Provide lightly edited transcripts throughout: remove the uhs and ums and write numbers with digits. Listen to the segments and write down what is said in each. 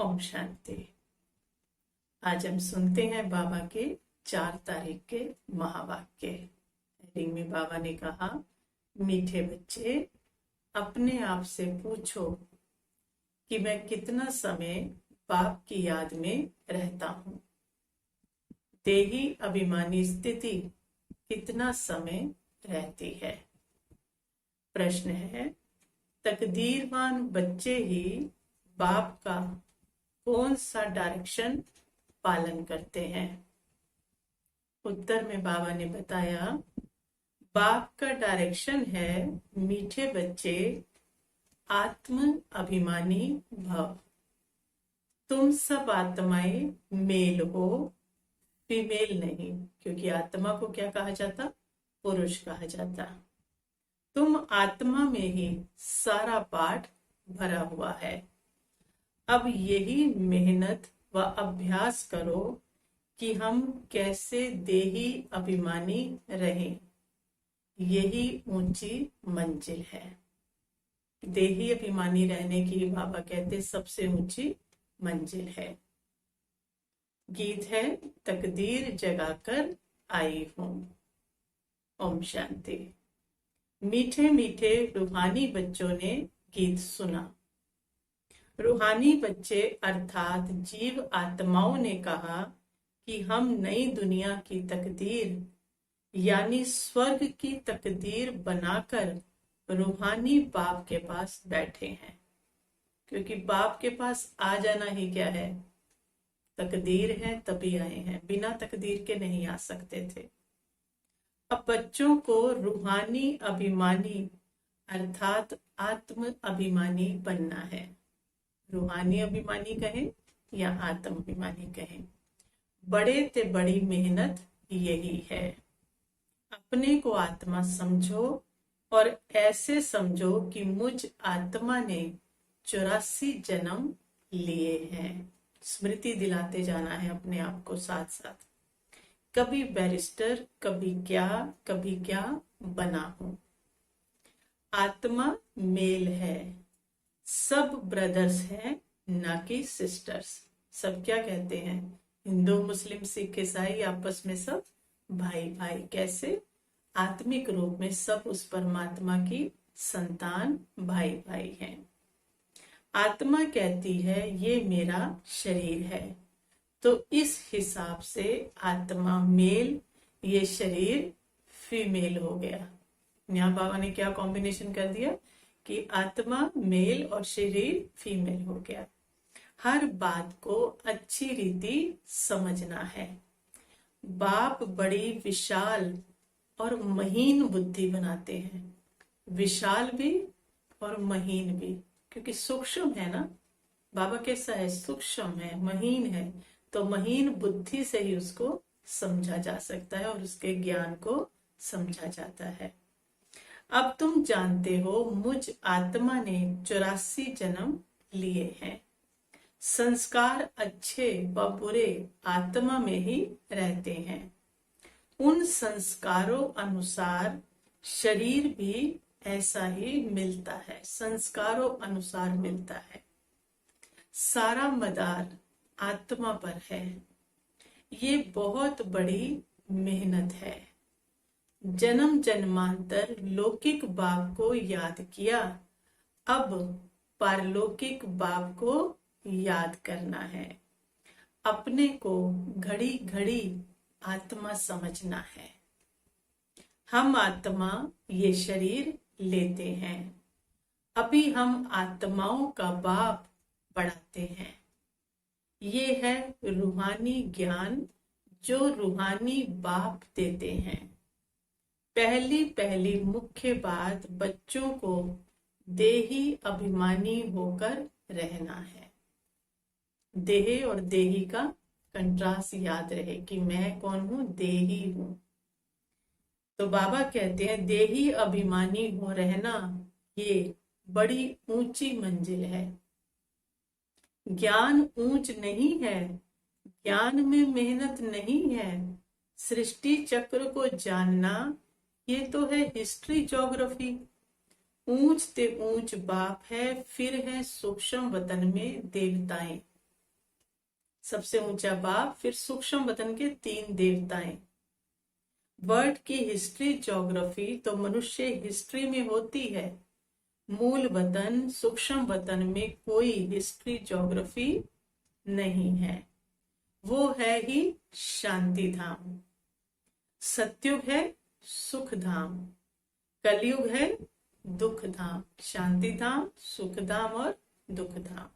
ओम शांति। आज हम सुनते हैं बाबा के 4 तारीख के महावाक्य। हेडिंग में बाबा ने कहा, मीठे बच्चे, अपने आप से पूछो कि मैं कितना समय बाप की याद में रहता हूँ। देही अभिमानी स्थिति कितना समय रहती है। प्रश्न है, तकदीरवान बच्चे ही बाप का कौन सा डायरेक्शन पालन करते हैं। उत्तर में बाबा ने बताया, बाप का डायरेक्शन है, मीठे बच्चे आत्म अभिमानी भव। तुम सब आत्माएं मेल हो, फीमेल नहीं, क्योंकि आत्मा को क्या कहा जाता, पुरुष कहा जाता। तुम आत्मा में ही सारा पाठ भरा हुआ है। अब यही मेहनत व अभ्यास करो कि हम कैसे देही अभिमानी रहें। यही ऊंची मंजिल है। देही अभिमानी रहने की बाबा कहते सबसे ऊंची मंजिल है। गीत है, तकदीर जगाकर आई हूं। ओम शांति। मीठे मीठे रूहानी बच्चों ने गीत सुना। रूहानी बच्चे अर्थात जीव आत्माओं ने कहा कि हम नई दुनिया की तकदीर यानी स्वर्ग की तकदीर बनाकर रूहानी बाप के पास बैठे हैं। क्योंकि बाप के पास आ जाना ही क्या है, तकदीर है, तभी आए हैं। बिना तकदीर के नहीं आ सकते थे। अब बच्चों को रूहानी अभिमानी अर्थात आत्म अभिमानी बनना है। रूहानी अभिमानी कहें या आत्म अभिमानी कहें, बड़े ते बड़ी मेहनत यही है। अपने को आत्मा समझो और ऐसे समझो कि मुझ आत्मा ने 84 जन्म लिए हैं। स्मृति दिलाते जाना है अपने आप को साथ साथ। कभी बैरिस्टर, कभी क्या बना हूं। आत्मा मेल है, सब ब्रदर्स हैं, ना कि सिस्टर्स। सब क्या कहते हैं, हिंदू मुस्लिम सिख ईसाई आपस में सब भाई भाई। कैसे, आत्मिक रूप में सब उस परमात्मा की संतान भाई भाई हैं। आत्मा कहती है ये मेरा शरीर है, तो इस हिसाब से आत्मा मेल, ये शरीर फीमेल हो गया। यहाँ बाबा ने क्या कॉम्बिनेशन कर दिया कि आत्मा मेल और शरीर फीमेल हो गया। हर बात को अच्छी रीति समझना है। बाप बड़ी विशाल और महीन बुद्धि बनाते हैं। विशाल भी और महीन भी, क्योंकि सूक्ष्म है ना। बाबा कैसा है, सूक्ष्म है, महीन है, तो महीन बुद्धि से ही उसको समझा जा सकता है और उसके ज्ञान को समझा जाता है। अब तुम जानते हो मुझ आत्मा ने 84 जन्म लिए हैं। संस्कार अच्छे व बुरे आत्मा में ही रहते हैं। उन संस्कारों अनुसार शरीर भी ऐसा ही मिलता है। संस्कारों अनुसार मिलता है। सारा मदार आत्मा पर है। ये बहुत बड़ी मेहनत है। जन्म जन्मांतर लौकिक बाप को याद किया, अब पारलौकिक बाप को याद करना है। अपने को घड़ी घड़ी आत्मा समझना है। हम आत्मा ये शरीर लेते हैं। अभी हम आत्माओं का बाप पढ़ाते हैं। ये है रूहानी ज्ञान जो रूहानी बाप देते हैं। पहली मुख्य बात, बच्चों को देही अभिमानी होकर रहना है। देह और देही का कंट्रास्ट याद रहे कि मैं कौन हूं, देही हूं। तो बाबा कहते हैं देही अभिमानी हो रहना ये बड़ी ऊंची मंजिल है। ज्ञान ऊंच नहीं है, ज्ञान में मेहनत नहीं है। सृष्टि चक्र को जानना ये तो है हिस्ट्री ज्योग्राफी। ऊंच ते ऊंच बाप है, फिर है सूक्ष्म वतन में देवताएं। सबसे ऊंचा बाप, फिर सूक्ष्म वतन के 3 देवताएं। वर्ड की हिस्ट्री ज्योग्राफी तो मनुष्य हिस्ट्री में होती है, मूल वतन सूक्ष्म वतन में कोई हिस्ट्री ज्योग्राफी नहीं है। वो है ही शांति धाम। सतयुग है सुख धाम, कलयुग है दुख धाम। शांति धाम, सुख धाम और दुख धाम।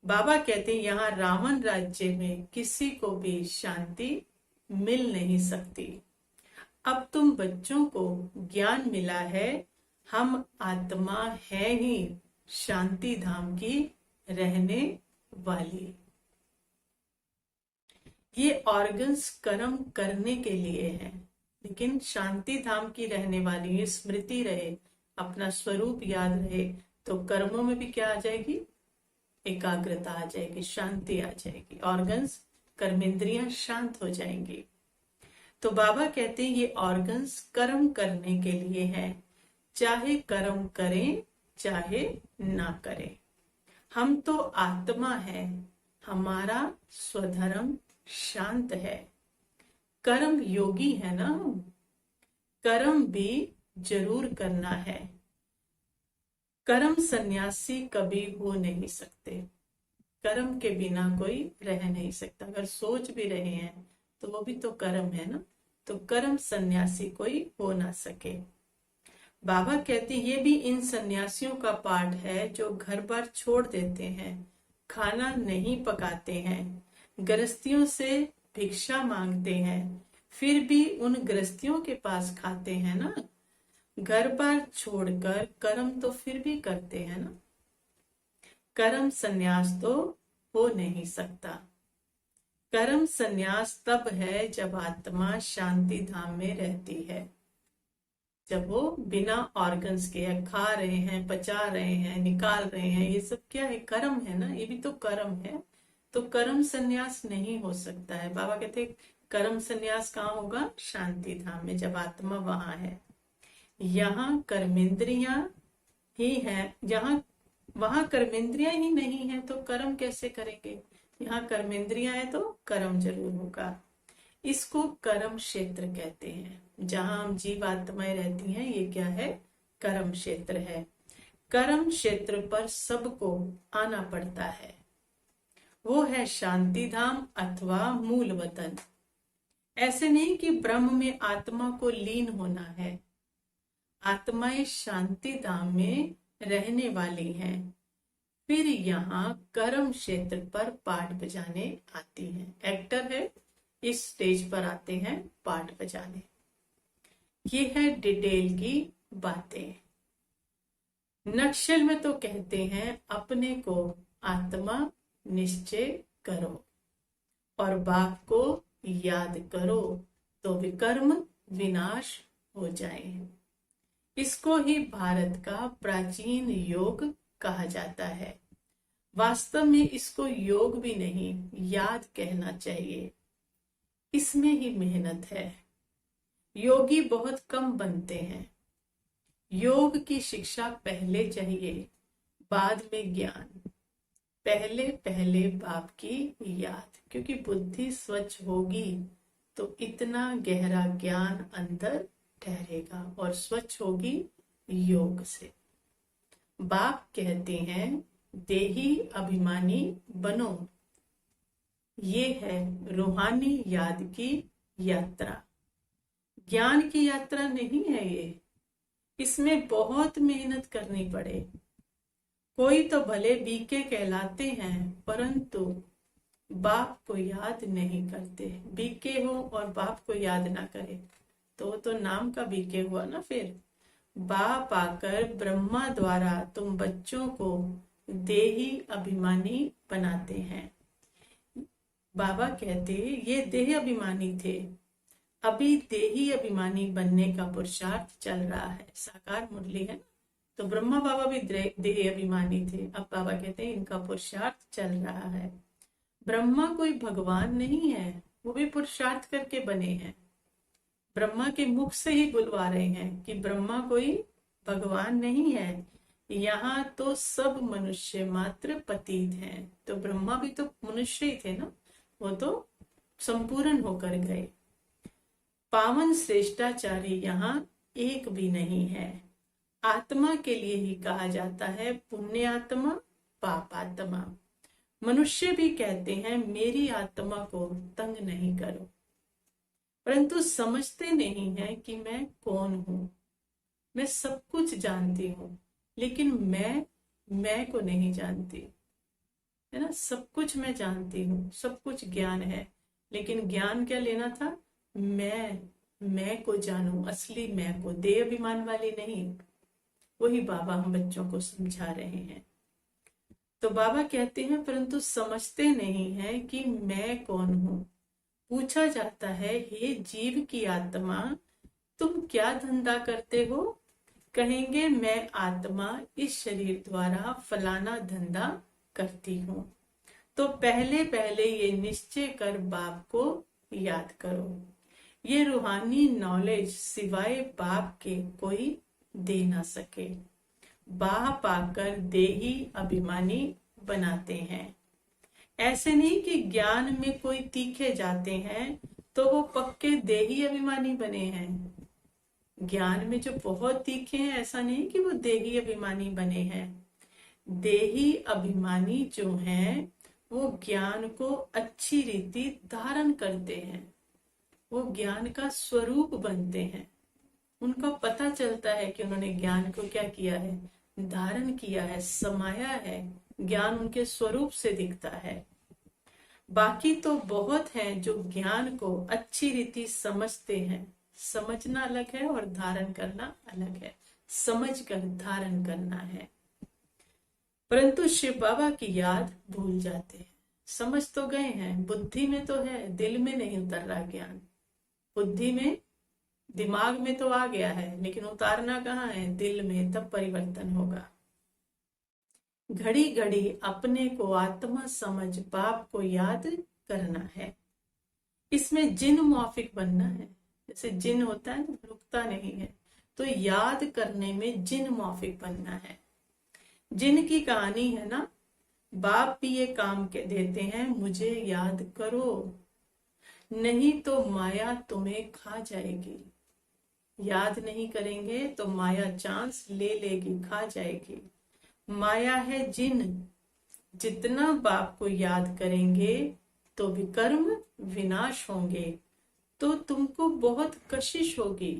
बाबा कहते हैं यहाँ रावण राज्य में किसी को भी शांति मिल नहीं सकती। अब तुम बच्चों को ज्ञान मिला है, हम आत्मा है ही शांति धाम की रहने वाली। ये ऑर्गन्स कर्म करने के लिए हैं, लेकिन शांति धाम की रहने वाली, ये स्मृति रहे, अपना स्वरूप याद रहे, तो कर्मों में भी क्या आ जाएगी? एकाग्रता आ जाएगी, शांति आ जाएगी, ऑर्गन्स कर्मेंद्रियां शांत हो जाएंगी। तो बाबा कहते हैं ये ऑर्गन्स कर्म करने के लिए हैं, चाहे कर्म करें चाहे ना करें। हम तो आत्मा है, हमारा स्वधर्म शांत है। कर्म योगी है ना हम, कर्म भी जरूर करना है। कर्म सन्यासी कभी हो नहीं सकते, कर्म के बिना कोई रह नहीं सकता। अगर सोच भी रहे हैं तो वो भी तो कर्म है ना, तो कर्म सन्यासी कोई हो ना सके। बाबा कहते ये भी इन सन्यासियों का पाठ है जो घर बार छोड़ देते हैं, खाना नहीं पकाते हैं, गृहस्थियों से भिक्षा मांगते हैं, फिर भी उन गृहस्थियों के पास खाते हैं ना। घर बार छोड़कर कर्म तो फिर भी करते हैं ना। कर्म संन्यास तो हो नहीं सकता। कर्म संन्यास तब है जब आत्मा शांति धाम में रहती है, जब वो बिना ऑर्गन्स के खा रहे हैं, पचा रहे हैं, निकाल रहे हैं। ये सब क्या है? कर्म है ना, ये भी तो कर्म है। तो कर्म संन्यास नहीं हो सकता है। बाबा कहते कर्म संन्यास कहाँ होगा? शांति धाम में, जब आत्मा वहां है। यहाँ कर्मेंद्रियां ही है, वहां कर्मेंद्रियां ही नहीं है तो कर्म कैसे करेंगे? यहाँ कर्मेंद्रियां है तो कर्म जरूर होगा। इसको कर्म क्षेत्र कहते हैं, जहां हम जीव आत्माएं रहती हैं, ये क्या है? कर्म क्षेत्र है। कर्म क्षेत्र पर सबको आना पड़ता है, वो है शांति धाम अथवा मूल वतन। ऐसे नहीं कि ब्रह्म में आत्मा को लीन होना है, आत्माएं शांति धाम में रहने वाली हैं, फिर यहाँ कर्म क्षेत्र पर पाठ बजाने आती हैं। एक्टर है, इस स्टेज पर आते हैं पाठ बजाने। ये है डिटेल की बातें। नक्शल में तो कहते हैं अपने को आत्मा निश्चय करो और बाप को याद करो तो विकर्म विनाश हो जाए। इसको ही भारत का प्राचीन योग कहा जाता है। वास्तव में इसको योग भी नहीं, याद कहना चाहिए। इसमें ही मेहनत है। योगी बहुत कम बनते हैं। योग की शिक्षा पहले चाहिए, बाद में ज्ञान। पहले पहले बाप की याद, क्योंकि बुद्धि स्वच्छ होगी तो इतना गहरा ज्ञान अंदर ठहरेगा और स्वच्छ होगी योग से। बाप कहते हैं देही अभिमानी बनो। ये है रूहानी याद की यात्रा, ज्ञान की यात्रा नहीं है ये। इसमें बहुत मेहनत करनी पड़े। कोई तो भले बीके कहलाते हैं परंतु बाप को याद नहीं करते। बीके हो और बाप को याद ना करे तो नाम का बीके हुआ ना। फिर बाप आकर ब्रह्मा द्वारा तुम बच्चों को देही अभिमानी बनाते हैं। बाबा कहते ये देह अभिमानी थे, अभी देही अभिमानी बनने का पुरुषार्थ चल रहा है। साकार मुरली है ना, तो ब्रह्मा बाबा भी देह अभिमानी थे। अब बाबा कहते हैं इनका पुरुषार्थ चल रहा है। ब्रह्मा कोई भगवान नहीं है, वो भी पुरुषार्थ करके बने हैं। ब्रह्मा के मुख से ही बुलवा रहे हैं कि ब्रह्मा कोई भगवान नहीं है, यहाँ तो सब मनुष्य मात्र पतित हैं। तो ब्रह्मा भी तो मनुष्य ही थे ना, वो तो संपूर्ण होकर गए। पावन श्रेष्ठाचारी यहाँ एक भी नहीं है। आत्मा के लिए ही कहा जाता है पुण्य आत्मा, पाप आत्मा। मनुष्य भी कहते हैं मेरी आत्मा को तंग नहीं करो, परंतु समझते नहीं है कि मैं कौन हूं। मैं सब कुछ जानती हूँ, लेकिन मैं को नहीं जानती, है ना। सब कुछ मैं जानती हूँ, सब कुछ ज्ञान है, लेकिन ज्ञान क्या लेना था? मैं को जानू, असली मैं को, देह अभिमान वाली नहीं। वही बाबा हम बच्चों को समझा रहे हैं। तो बाबा कहते हैं परंतु समझते नहीं है कि मैं कौन हूं। पूछा जाता है हे जीव की आत्मा, तुम क्या धंधा करते हो? कहेंगे मैं आत्मा इस शरीर द्वारा फलाना धंधा करती हूँ। तो पहले पहले ये निश्चय कर बाप को याद करो। ये रूहानी नॉलेज सिवाय बाप के कोई दे ना सके। बाह पाकर देही अभिमानी बनाते हैं। ऐसे नहीं कि ज्ञान में कोई तीखे जाते हैं तो वो पक्के देही अभिमानी बने हैं। ज्ञान में जो बहुत तीखे हैं, ऐसा नहीं कि वो देही अभिमानी बने हैं। देही अभिमानी जो हैं वो ज्ञान को अच्छी रीति धारण करते हैं, वो ज्ञान का स्वरूप बनते हैं। उनका पता चलता है कि उन्होंने ज्ञान को क्या किया है, धारण किया है, समाया है। ज्ञान उनके स्वरूप से दिखता है। बाकी तो बहुत हैं जो ज्ञान को अच्छी रीति समझते हैं। समझना अलग है और धारण करना अलग है। समझ कर धारण करना है, परंतु शिव बाबा की याद भूल जाते हैं। समझ तो गए हैं, बुद्धि में तो है, दिल में नहीं उतर रहा ज्ञान। बुद्धि में, दिमाग में तो आ गया है, लेकिन उतारना कहाँ है? दिल में। तब परिवर्तन होगा। घड़ी घड़ी अपने को आत्मा समझ बाप को याद करना है। इसमें जिन मौफिक बनना है। जैसे जिन होता है ना, रुकता नहीं है, तो याद करने में जिन मौफिक बनना है। जिन की कहानी है ना, बाप भी ये काम के देते हैं, मुझे याद करो, नहीं तो माया तुम्हें खा जाएगी। याद नहीं करेंगे तो माया चांस ले लेगी, खा जाएगी। माया है जिन। जितना बाप को याद करेंगे तो विकर्म विनाश होंगे। तो तुमको बहुत कशिश होगी।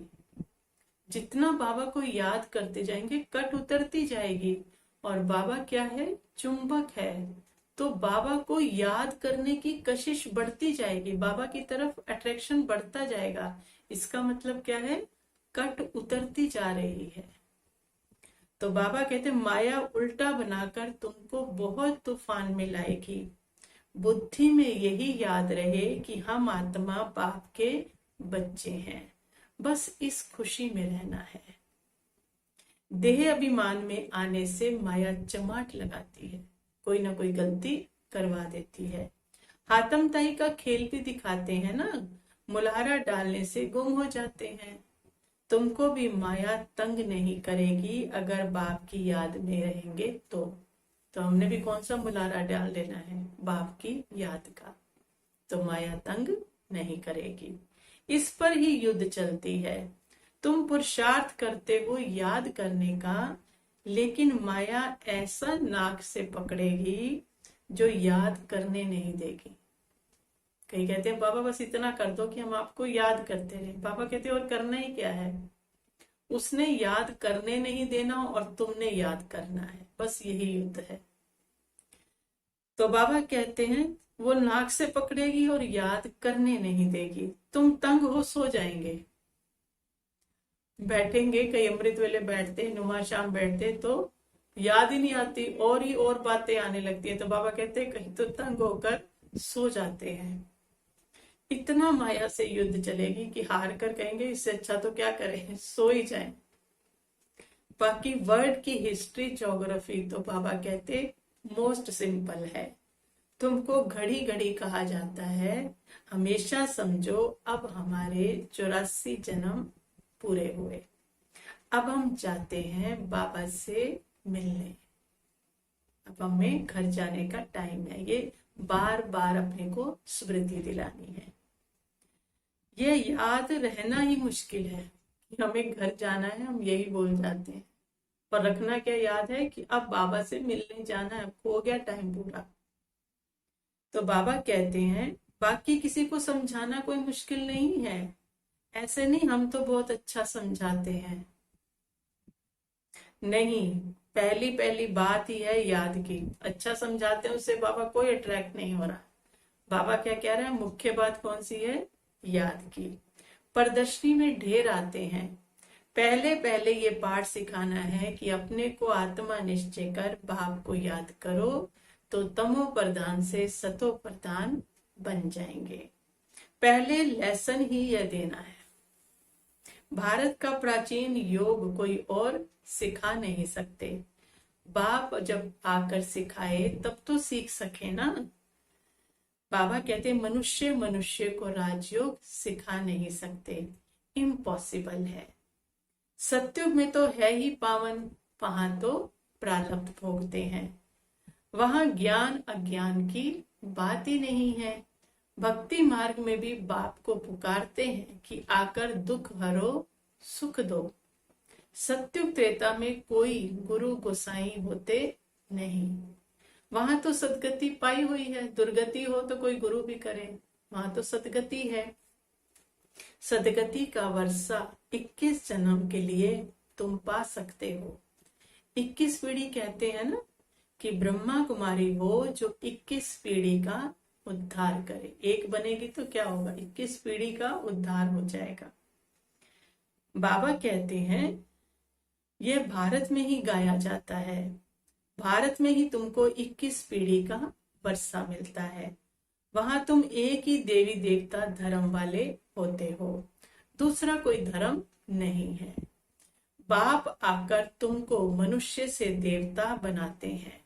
जितना बाबा को याद करते जाएंगे, कट उतरती जाएगी। और बाबा क्या है? चुंबक है। तो बाबा को याद करने की कशिश बढ़ती जाएगी, बाबा की तरफ अट्रैक्शन बढ़ता जाएगा। इसका मतलब क्या है? कट उतरती जा रही है। तो बाबा कहते माया उल्टा बनाकर तुमको बहुत तूफान में लाएगी। बुद्धि में यही याद रहे कि हम आत्मा बाप के बच्चे हैं, बस इस खुशी में रहना है। देह अभिमान में आने से माया चमाट लगाती है, कोई ना कोई गलती करवा देती है। हातम ताई का खेल भी दिखाते हैं ना, मुलारा डालने से गुम हो जाते हैं। तुमको भी माया तंग नहीं करेगी अगर बाप की याद में रहेंगे तो हमने भी कौन सा मुलारा डाल देना है? बाप की याद का। तो माया तंग नहीं करेगी। इस पर ही युद्ध चलती है। तुम पुरुषार्थ करते हो याद करने का, लेकिन माया ऐसा नाक से पकड़ेगी जो याद करने नहीं देगी। कई कहते हैं बाबा बस इतना कर दो कि हम आपको याद करते रहे। बाबा कहते हैं और करना ही क्या है? उसने याद करने नहीं देना और तुमने याद करना है, बस यही युद्ध है। तो बाबा कहते हैं वो नाक से पकड़ेगी और याद करने नहीं देगी। तुम तंग हो, सो जाएंगे। बैठेंगे, कई अमृत वेले बैठते, नुमा शाम बैठते तो याद ही नहीं आती, और ही और बातें आने लगती है। तो बाबा कहते हैं कहीं तो तंग होकर सो जाते हैं। इतना माया से युद्ध चलेगी कि हार कर कहेंगे इससे अच्छा तो क्या करें, सो ही जाएं। बाकी वर्ड की हिस्ट्री, ज्योग्राफी तो बाबा कहते मोस्ट सिंपल है। तुमको घड़ी घड़ी कहा जाता है, हमेशा समझो अब हमारे 84 जन्म पूरे हुए। अब हम चाहते हैं बाबा से मिलने, अब हमें घर जाने का टाइम है। ये बार बार अपने को स्मृति दिलानी है। ये याद रहना ही मुश्किल है कि हमें घर जाना है, हम यही बोल जाते हैं। पर रखना क्या याद है कि अब बाबा से मिलने जाना है, हो गया टाइम पूरा। तो बाबा कहते हैं बाकी किसी को समझाना कोई मुश्किल नहीं है, ऐसे नहीं हम तो बहुत अच्छा समझाते हैं, नहीं, पहली पहली बात ही है याद की। अच्छा समझाते हैं उससे बाबा कोई अट्रैक्ट नहीं हो रहा। बाबा क्या कह रहे हैं, मुख्य बात कौन सी है, याद की। प्रदर्शनी में ढेर आते हैं, पहले पहले ये पाठ सिखाना है कि अपने को आत्मा निश्चय कर बाप को याद करो तो तमो प्रधान से सतो प्रधान बन जाएंगे। पहले लेसन ही यह देना है। भारत का प्राचीन योग कोई और सिखा नहीं सकते, बाप जब आकर सिखाए तब तो सीख सके ना। बाबा कहते मनुष्य मनुष्य को राजयोग सिखा नहीं सकते, इम्पॉसिबल है। सत्युग में तो है ही पावन, वहां तो प्रारब्ध भोगते हैं, वहां ज्ञान अज्ञान की बात ही नहीं है। भक्ति मार्ग में भी बाप को पुकारते हैं कि आकर दुख हरो सुख दो। सत्युग त्रेता में कोई गुरु गोसाई होते नहीं, वहां तो सदगति पाई हुई है। दुर्गति हो तो कोई गुरु भी करे, वहां तो सदगति है। सदगति का वर्षा 21 जन्म के लिए तुम पा सकते हो। 21 पीढ़ी कहते हैं ना कि ब्रह्मा कुमारी वो जो 21 पीढ़ी का उद्धार करे। एक बनेगी तो क्या होगा, 21 पीढ़ी का उद्धार हो जाएगा। बाबा कहते हैं यह भारत में ही गाया जाता है, भारत में ही तुमको 21 पीढ़ी का वर्षा मिलता है। वहां तुम एक ही देवी देवता धर्म वाले होते हो, दूसरा कोई धर्म नहीं है। बाप आकर तुमको मनुष्य से देवता बनाते हैं।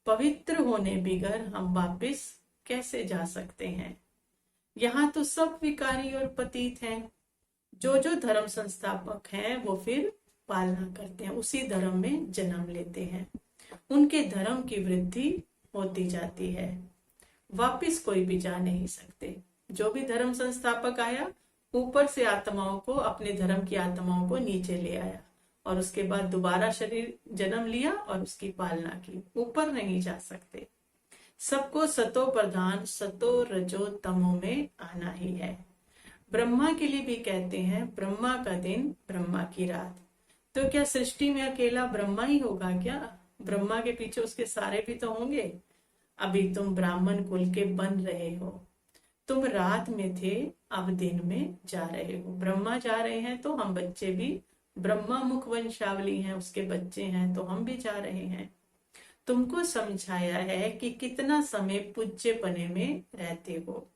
पवित्र होने बिगर हम वापस कैसे जा सकते हैं। यहाँ तो सब विकारी और पतित हैं। जो धर्म संस्थापक हैं वो फिर पालना करते हैं, उसी धर्म में जन्म लेते हैं, उनके धर्म की वृद्धि होती जाती है। वापिस कोई भी जा नहीं सकते। जो भी धर्म संस्थापक आया ऊपर से आत्माओं को, अपने धर्म की आत्माओं को नीचे ले आया और उसके बाद दोबारा शरीर जन्म लिया और उसकी पालना की, ऊपर नहीं जा सकते। सबको सतो प्रधान सतो रजो तमो में आना ही है। ब्रह्मा के लिए भी कहते हैं ब्रह्मा का दिन ब्रह्मा की रात। तो क्या सृष्टि में अकेला ब्रह्मा ही होगा क्या, ब्रह्मा के पीछे उसके सारे भी तो होंगे। अभी तुम ब्राह्मण कुल के बन रहे हो, तुम रात में थे अब दिन में जा रहे हो। ब्रह्मा जा रहे हैं तो हम बच्चे भी, ब्रह्मा मुख वंशावली हैं उसके बच्चे हैं तो हम भी जा रहे हैं। तुमको समझाया है कि कितना समय पूज्य पने में रहते हो,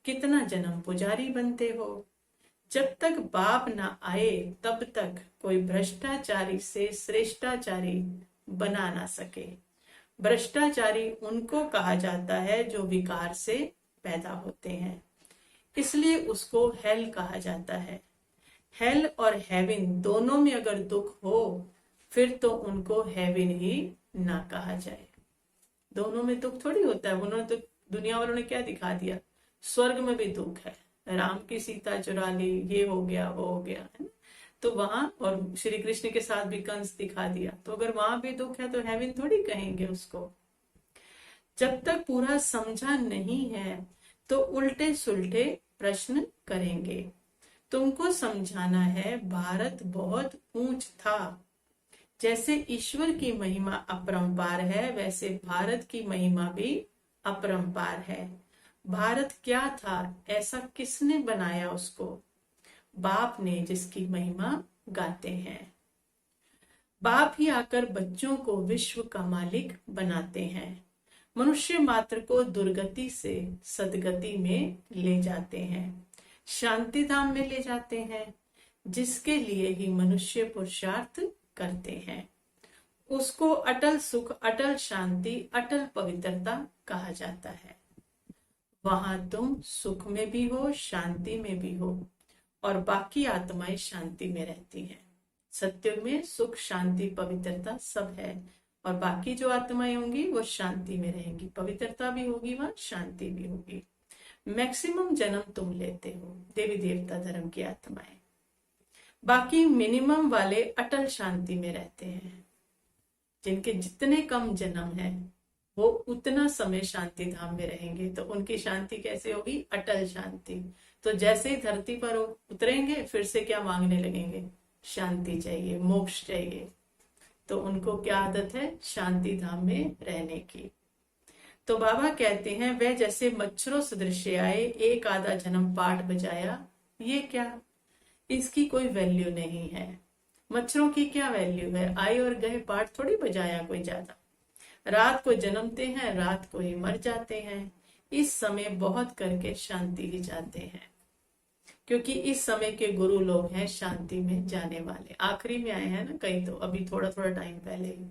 कितना जन्म पुजारी बनते हो। जब तक बाप ना आए तब तक कोई भ्रष्टाचारी से श्रेष्ठाचारी बना ना सके। भ्रष्टाचारी उनको कहा जाता है जो विकार से पैदा होते हैं, इसलिए उसको हेल कहा जाता है। हेल और हेवन दोनों में अगर दुख हो फिर तो उनको हेवन ही ना कहा जाए। दोनों में दुख थोड़ी होता है। उन्होंने तो, दुनिया वालों ने क्या दिखा दिया, स्वर्ग में भी दुख है, राम की सीता चुरा ली, ये हो गया वो हो गया, है ना। तो वहां, और श्री कृष्ण के साथ भी कंस दिखा दिया, तो अगर वहां भी दुख है तो हेवन थोड़ी कहेंगे उसको। जब तक पूरा समझा नहीं है तो उल्टे सुल्टे प्रश्न करेंगे। तुमको समझाना है भारत बहुत ऊंच था, जैसे ईश्वर की महिमा अपरंपार है वैसे भारत की महिमा भी अपरंपार है। भारत क्या था, ऐसा किसने बनाया उसको, बाप ने, जिसकी महिमा गाते हैं। बाप ही आकर बच्चों को विश्व का मालिक बनाते हैं, मनुष्य मात्र को दुर्गति से सदगति में ले जाते हैं, शांति धाम में ले जाते हैं, जिसके लिए ही मनुष्य पुरुषार्थ करते हैं। उसको अटल सुख, अटल शांति, अटल पवित्रता कहा जाता है। वहां तुम सुख में भी हो, शांति में भी हो, और बाकी आत्माएं शांति में रहती हैं। सत्युग में सुख, शांति, पवित्रता सब है, और बाकी जो आत्माएं होंगी वो शांति में रहेंगी, पवित्रता भी होगी, वहां शांति भी होगी। मैक्सिमम जन्म तुम लेते हो देवी देवता धर्म की आत्माएं, बाकी मिनिमम वाले अटल शांति में रहते हैं। जिनके जितने कम जन्म है वो उतना समय शांति धाम में रहेंगे, तो उनकी शांति कैसे होगी? अटल शांति। तो जैसे ही धरती पर उतरेंगे फिर से क्या मांगने लगेंगे? शांति चाहिए, मोक्ष चाहिए। तो उनको क्या आदत है? शांति धाम में रहने की। तो बाबा कहते हैं वह जैसे मच्छरों सदृश आए, एक आधा जन्म पाठ बजाया, ये क्या, इसकी कोई वैल्यू नहीं है। मच्छरों की क्या वैल्यू है? आए और गए, पाठ थोड़ी बजाया कोई ज्यादा। रात को जन्मते हैं, रात को ही मर जाते हैं। इस समय बहुत करके शांति ही जाते हैं, क्योंकि इस समय के गुरु लोग हैं शांति में जाने वाले। आखिरी में आए हैं ना कई, तो अभी थोड़ा थोड़ा टाइम पहले ही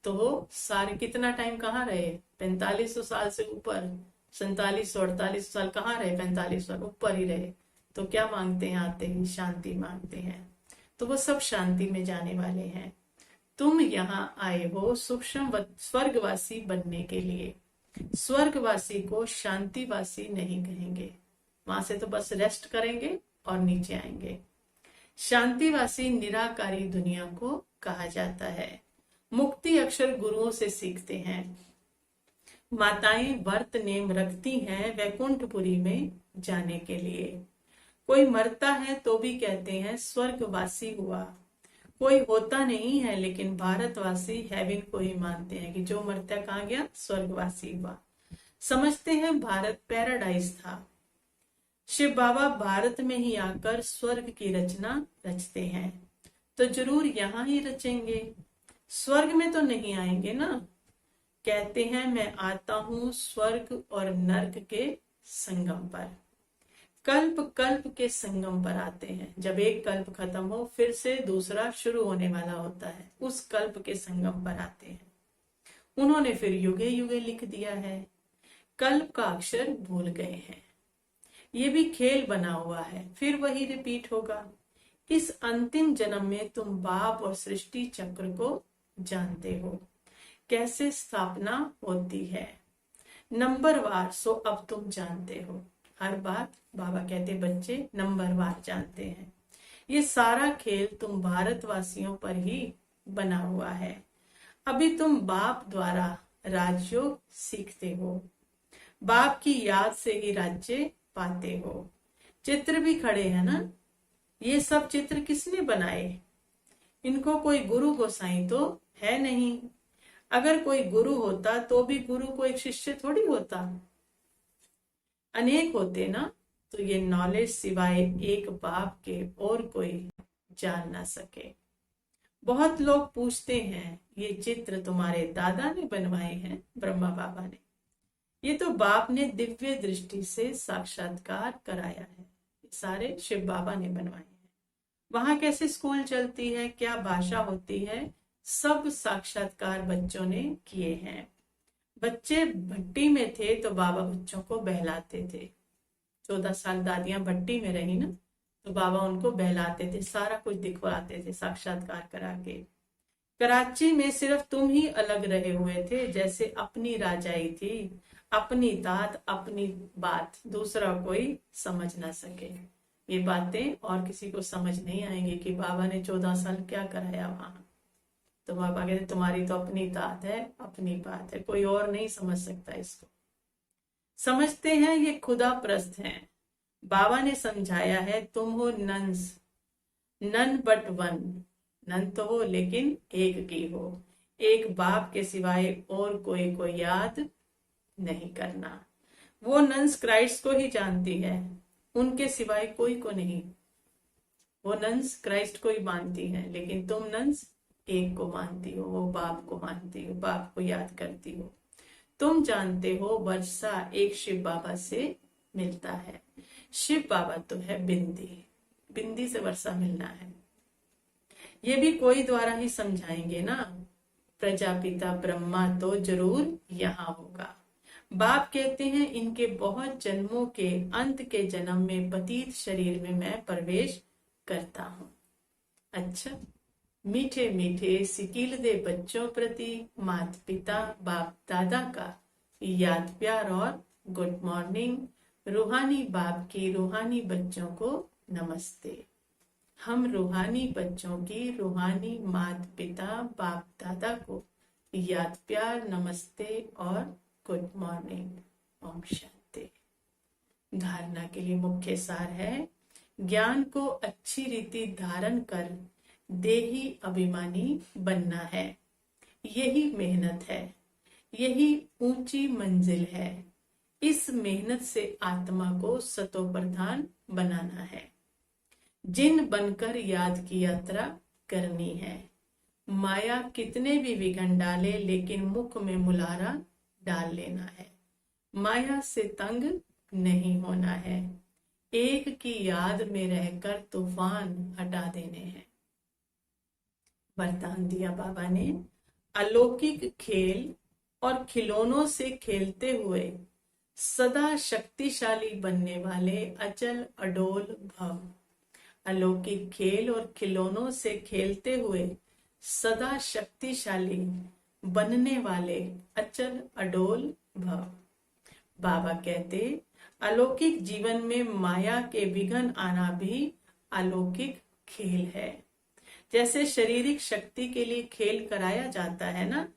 तो वो सारे कितना टाइम कहाँ रहे? 4500 साल से ऊपर, 4748 साल कहाँ रहे? 45 साल ऊपर ही रहे। तो क्या मांगते हैं? आते ही शांति मांगते हैं। तो वो सब शांति में जाने वाले हैं। तुम यहाँ आए हो सूक्ष्म स्वर्गवासी बनने के लिए। स्वर्गवासी को शांतिवासी नहीं कहेंगे, वहां से तो बस रेस्ट करेंगे और नीचे आएंगे। शांतिवासी निराकारी दुनिया को कहा जाता है। मुक्ति अक्षर गुरुओं से सीखते हैं। माताएं व्रत नेम रखती हैं वैकुंठपुरी में जाने के लिए। कोई मरता है तो भी कहते हैं स्वर्गवासी हुआ। कोई होता नहीं है, लेकिन भारतवासी हेवन को ही मानते हैं कि जो मरता कहाँ गया? स्वर्गवासी हुआ। समझते हैं भारत पैराडाइज था। शिव बाबा भारत में ही आकर स्वर्ग की रचना रचते हैं, तो जरूर यहाँ ही रचेंगे, स्वर्ग में तो नहीं आएंगे ना। कहते हैं मैं आता हूँ स्वर्ग और नर्क के संगम पर। कल्प कल्प के संगम पर आते हैं। जब एक कल्प खत्म हो फिर से दूसरा शुरू होने वाला होता है, उस कल्प के संगम पर आते हैं। उन्होंने फिर युगे युगे लिख दिया है, कल्प का अक्षर भूल गए हैं। ये भी खेल बना हुआ है, फिर वही रिपीट होगा। इस अंतिम जन्म में तुम बाप और सृष्टि चक्र को जानते हो, कैसे स्थापना होती है नंबरवार, सो अब तुम जानते हो। हर बात बाबा कहते बच्चे नंबरवार जानते हैं। ये सारा खेल तुम भारतवासियों पर ही बना हुआ है। अभी तुम बाप द्वारा राजयोग सीखते हो, बाप की याद से ही राज्य पाते हो। चित्र भी खड़े हैं ना, ये सब चित्र किसने बनाए? इनको कोई गुरु गोसाई तो है नहीं। अगर कोई गुरु होता तो भी गुरु को एक शिष्य थोड़ी होता, अनेक होते ना। तो ये नॉलेज सिवाय एक बाप के और कोई जान ना सके। बहुत लोग पूछते हैं ये चित्र तुम्हारे दादा ने बनवाए हैं? ब्रह्मा बाबा ने। ये तो बाप ने दिव्य दृष्टि से साक्षात्कार कराया है, सारे शिव बाबा ने बनवाए हैं। वहां कैसे स्कूल चलती है, क्या भाषा होती है, सब साक्षात्कार बच्चों ने किए हैं। बच्चे भट्टी में थे तो बाबा बच्चों को बहलाते थे। 14 साल दादियां भट्टी में रही ना, तो बाबा उनको बहलाते थे, सारा कुछ दिखवाते थे साक्षात्कार करा के। कराची में सिर्फ तुम ही अलग रहे हुए थे, जैसे अपनी राजाई थी, अपनी तात, अपनी बात, दूसरा कोई समझ ना सके। ये बातें और किसी को समझ नहीं आएंगी कि बाबा ने 14 साल क्या कराया वहां। तो बाबा कहते तुम्हारी तो अपनी तात है, अपनी बात है, कोई और नहीं समझ सकता इसको। समझते हैं ये खुदा प्रस्त हैं। बाबा ने समझाया है तुम हो नन्स, नन बट वन। नन तो हो लेकिन एक की हो, एक बाप के सिवाय और कोई को याद नहीं करना। वो नन्स क्राइस्ट को ही जानती है, उनके सिवाय कोई को नहीं। वो नन्स क्राइस्ट को ही मानती है, लेकिन तुम नन्स एक को मानती हो, वो बाप को मानती हो, बाप को याद करती हो। तुम जानते हो वर्षा एक शिव बाबा से मिलता है। शिव बाबा तो है बिंदी, बिंदी से वर्षा मिलना है। ये भी कोई द्वारा ही समझाएंगे ना। प्रजापिता ब्रह्मा तो जरूर यहाँ होगा। बाप कहते हैं इनके बहुत जन्मों के अंत के जन्म में पतित शरीर में मैं प्रवेश करता हूँ। अच्छा, मीठे मीठे सिकील दे बच्चों प्रति माता पिता बाप दादा का याद प्यार और गुड मॉर्निंग। रूहानी बाप की रूहानी बच्चों को नमस्ते। हम रूहानी बच्चों की रूहानी माता पिता बाप दादा को याद प्यार नमस्ते और गुड मॉर्निंग। ओम शांति। धारणा के लिए मुख्य सार है, ज्ञान को अच्छी रीति धारण कर देही अभिमानी बनना है। यही मेहनत है, यही ऊंची मंजिल है। इस मेहनत से आत्मा को सतो प्रधान बनाना है। जिन बनकर याद की यात्रा करनी है। माया कितने भी विघन डाले, लेकिन मुख में मुलारा डाल लेना है। माया से तंग नहीं होना है। एक की याद में रहकर तूफान हटा देने हैं। वरदान दिया बाबा ने, अलौकिक खेल और खिलौनों से खेलते हुए सदा शक्तिशाली बनने वाले अचल अडोल भव। अलौकिक खेल और खिलौनों से खेलते हुए सदा शक्तिशाली बनने वाले अचल अडोल भव। बाबा कहते, अलौकिक जीवन में माया के विघन आना भी अलौकिक खेल है। जैसे शारीरिक शक्ति के लिए खेल कराया जाता है ना,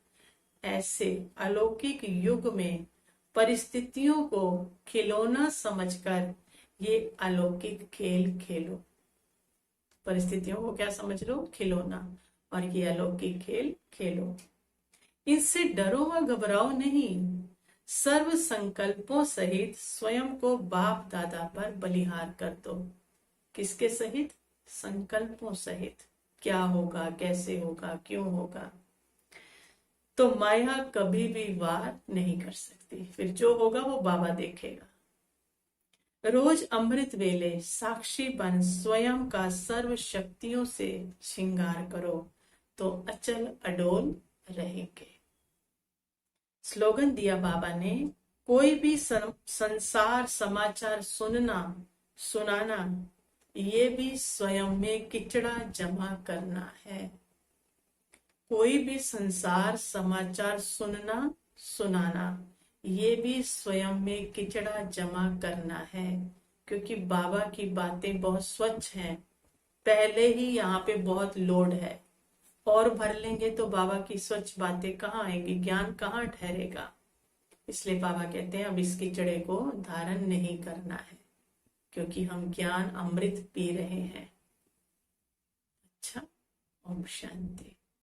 ऐसे अलौकिक युग में परिस्थितियों को खिलौना समझकर ये अलौकिक खेल खेलो। परिस्थितियों को क्या समझ लो? खिलौना। और ये अलौकिक खेल खेलो। इससे डरो व घबराओ नहीं। सर्व संकल्पों सहित स्वयं को बाप दादा पर बलिहार कर दो। किसके सहित? संकल्पों सहित। क्या होगा, कैसे होगा, क्यों होगा। तो माया कभी भी वार नहीं कर सकती। फिर जो होगा वो बाबा देखेगा। रोज अमृत वेले साक्षी बन स्वयं का सर्व शक्तियों से श्रृंगार करो, तो अचल अडोल रहेंगे। स्लोगन दिया बाबा ने, कोई भी संसार समाचार सुनना सुनाना, ये भी स्वयं में किचड़ा जमा करना है। कोई भी संसार समाचार सुनना सुनाना, ये भी स्वयं में किचड़ा जमा करना है। क्योंकि बाबा की बातें बहुत स्वच्छ हैं। पहले ही यहाँ पे बहुत लोड है, और भर लेंगे तो बाबा की स्वच्छ बातें कहाँ आएंगी, ज्ञान कहाँ ठहरेगा। इसलिए बाबा कहते हैं अब इस कीचड़े को धारण नहीं करना है, क्योंकि हम ज्ञान अमृत पी रहे हैं। अच्छा, ओम शांति।